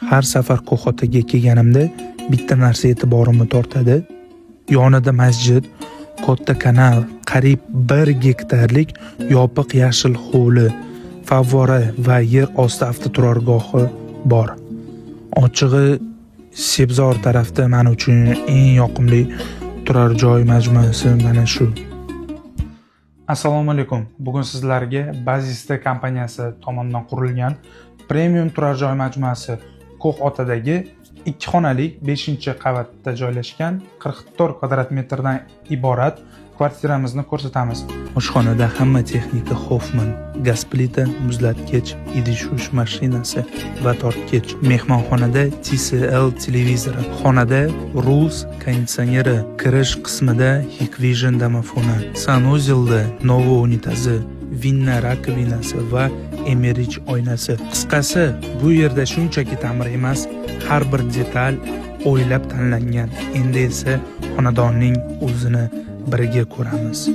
Har safar Qo'qotaga kelganimda bitta narsa e'tiborimni tortadi. Yonida masjid, katta kanal, qariyb 1 gektarlik yopiq yashil hovli, favvora va yer osti avtoturargohi bor. Ochig'i, Sebzor tarafda men uchun eng yoqimli turar joy majmuasi mana shu. Assalomu alaykum. Bugun sizlarga Bazista kompaniyasi tomonidan qurilgan premium turar joy majmuasi Qo'qotadagi 2 xonali 5-qavatda joylashgan 44 kvadrat metrdan iborat kvartiramizni ko'rsatamiz. Oshxonada hamma texnika Hoffman, gaz plita, muzlatgich, idish yuvish mashinasi va tortgich. Mehmonxonada TCL televizori, xonada Rules konditsioneri, kirish qismida Hikvision domofoni, sanuzelda Novo unitazi, Vinna rakovinasi va Emerich oynasi. Qisqasi, bu yerda shunchaki ta'mir emas, har bir detal o'ylab tanlangan. Endi esa xonadonning o'zini birga ko'ramiz.